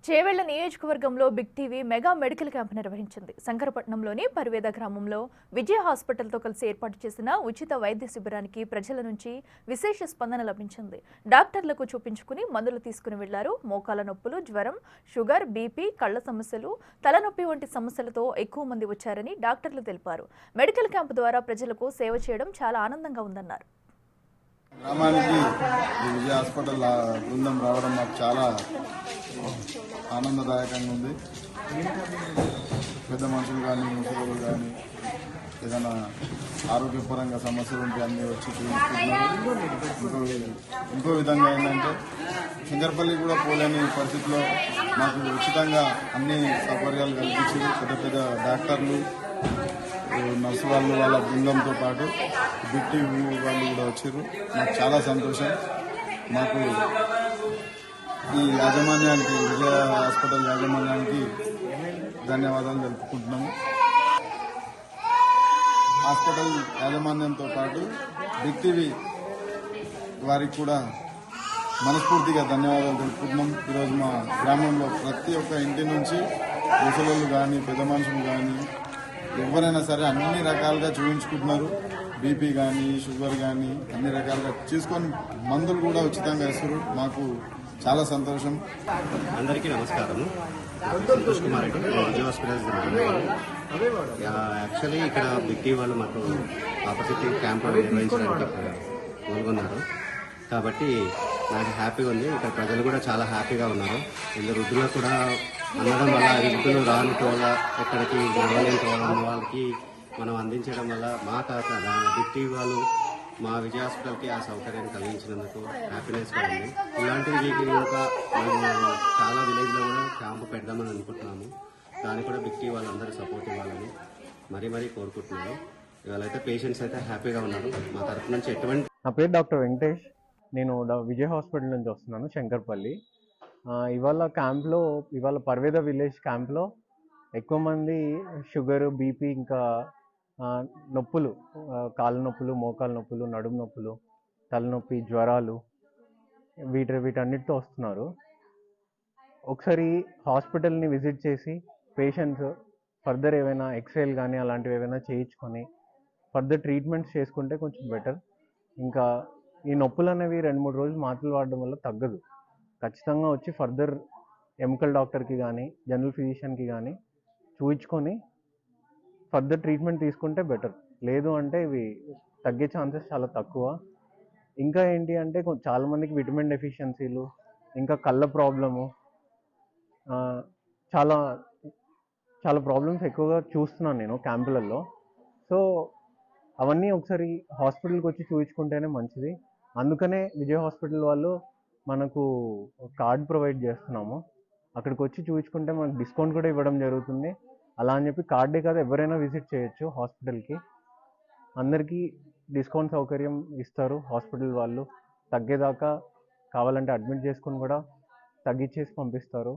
చేవెళ్ల నియోజకవర్గంలో big TV mega medical camp నిర్వహించింది. శంకరపట్నంలోని పరివేద గ్రామంలో విజయ హాస్పిటల్తో కలిసి ఏర్పాటు చేసిన ఉచిత వైద్య శిబిరానికి ప్రజల నుంచి విశేష స్పందన లభించింది. డాక్టర్లకు చూపించుకుని మందులు తీసుకుని వెళ్లారు. మోకాల నొప్పులు, జ్వరం, షుగర్, బీపీ, కళ్ల సమస్యలు, తలనొప్పి వంటి సమస్యలతో ఎక్కువ మంది వచ్చారని డాక్టర్లు తెలిపారు. మెడికల్ క్యాంప్ ద్వారా ప్రజలకు సేవ చేయడం చాలా ఆనందంగా ఉందన్నారు. గ్రామానికి విజయ హాస్పిటల్ బృందం రావడం మాకు చాలా ఆనందదాయకంగా ఉంది. పెద్ద మనుషులు కానీ ముసలి కానీ ఏదైనా ఆరోగ్యపరంగా సమస్యలు ఉంటే అన్నీ వచ్చి చూపించుకుంటున్నారు. ఇంకో విధంగా ఏంటంటే శంకరపల్లి కూడా పోలేని పరిస్థితిలో మాకు ఉచితంగా అన్ని సౌకర్యాలు కల్పించారు. పెద్ద పెద్ద డాక్టర్లు, నర్సు వాళ్ళు, వాళ్ళ బృందంతో పాటు బిగ్ టీవీ వాళ్ళు కూడా వచ్చారు. నాకు చాలా సంతోషం. మాకు ఈ యాజమాన్యానికి, విజయ హాస్పిటల్ యాజమాన్యానికి ధన్యవాదాలు తెలుపుకుంటున్నాము. హాస్పిటల్ యాజమాన్యంతో పాటు బిగ్ టీవీ వారికి కూడా మనస్ఫూర్తిగా ధన్యవాదాలు తెలుపుకుంటున్నాం. ఈరోజు మా గ్రామంలో ప్రతి ఒక్క ఇంటి నుంచి ముసలోళ్ళు కానీ, పెద్ద మనుషులు కానీ ఎవరైనా సరే అన్ని రకాలుగా చూపించుకుంటున్నారు. బీపీ కానీ, షుగర్ కానీ అన్ని రకాలుగా చూసుకొని మందులు కూడా ఉచితంగా ఇస్తారు. మాకు చాలా సంతోషం. అందరికీ నమస్కారం. సంతోష్ కుమార్ రెడ్డి, విజయ హాస్పిటల్. యాక్చువల్లీ ఇక్కడ బిగ్ టీవీ వాళ్ళు మాకు ఆపోజిట్ క్యాంప్ నిర్వహించడానికి పాల్గొన్నారు. కాబట్టి నాకు హ్యాపీగా ఉంది. ఇక్కడ ప్రజలు కూడా చాలా హ్యాపీగా ఉన్నారు. ఇందులో వృద్ధులకు కూడా అందడం వల్ల వృద్ధులు రాని వల్ల ఎక్కడికి నడవలేని వాళ్ళకి మనం అందించడం వల్ల మా బిగ్ టీవీ వాళ్ళు మా విజయ హాస్పిటల్కి ఆ సౌకర్యాన్ని కలిగించినందుకు హ్యాపీనెస్గా ఉంది. ఇలాంటివి ఇంకా మేము చాలా విలేజ్లో కూడా క్యాంపు పెడదామని అనుకుంటున్నాము. దానికి కూడా బిగ్ టీవీ వాళ్ళందరూ సపోర్ట్ ఇవ్వాలని మరీ కోరుకుంటున్నాను. ఇవాళైతే పేషెంట్స్ అయితే హ్యాపీగా ఉన్నారు. మా తరఫు నుంచి ఎటువంటి. నా పేరు డాక్టర్ వెంకటేష్. నేను విజయ్ హాస్పిటల్ నుంచి వస్తున్నాను, శంకర్పల్లి. ఇవాళ పర్వేద విలేజ్ క్యాంప్లో ఎక్కువ మంది షుగర్, బీపీ, ఇంకా నొప్పులు, కాళ్ళ నొప్పులు, మోకాల నొప్పులు, నడుము నొప్పులు, తలనొప్పి, జ్వరాలు వీటన్నిటితో వస్తున్నారు. ఒకసారి హాస్పిటల్ని విజిట్ చేసి పేషెంట్స్ ఫర్దర్ ఏవైనా ఎక్స్రేలు కానీ అలాంటివి ఏవైనా చేయించుకొని ఫర్దర్ ట్రీట్మెంట్స్ చేసుకుంటే కొంచెం బెటర్. ఇంకా ఈ నొప్పులు అనేవి 2-3 రోజులు మాత్రలు వాడడం వల్ల తగ్గదు. ఖచ్చితంగా వచ్చి ఫర్దర్ ఎముకల్ డాక్టర్కి కానీ, జనరల్ ఫిజిషియన్కి కానీ చూయించుకొని ఫర్దర్ ట్రీట్మెంట్ తీసుకుంటే బెటర్. లేదు అంటే ఇవి తగ్గే ఛాన్సెస్ చాలా తక్కువ. ఇంకా ఏంటి అంటే చాలామందికి విటమిన్ డెఫిషియన్సీలు, ఇంకా కళ్ళ ప్రాబ్లము, చాలా చాలా ప్రాబ్లమ్స్ ఎక్కువగా చూస్తున్నాను నేను క్యాంపులలో. సో అవన్నీ ఒకసారి హాస్పిటల్కి వచ్చి చూయించుకుంటేనే మంచిది. అందుకనే విజయ్ హాస్పిటల్ వాళ్ళు మనకు కార్డ్ ప్రొవైడ్ చేస్తున్నాము. అక్కడికి వచ్చి చూయించుకుంటే మనకు డిస్కౌంట్ కూడా ఇవ్వడం జరుగుతుంది. అలా అని చెప్పి కార్డే కాదు, ఎవరైనా విజిట్ చేయొచ్చు హాస్పిటల్కి. అందరికీ డిస్కౌంట్ సౌకర్యం ఇస్తారు హాస్పిటల్ వాళ్ళు. తగ్గేదాకా కావాలంటే అడ్మిట్ చేసుకుని కూడా తగ్గించేసి పంపిస్తారు.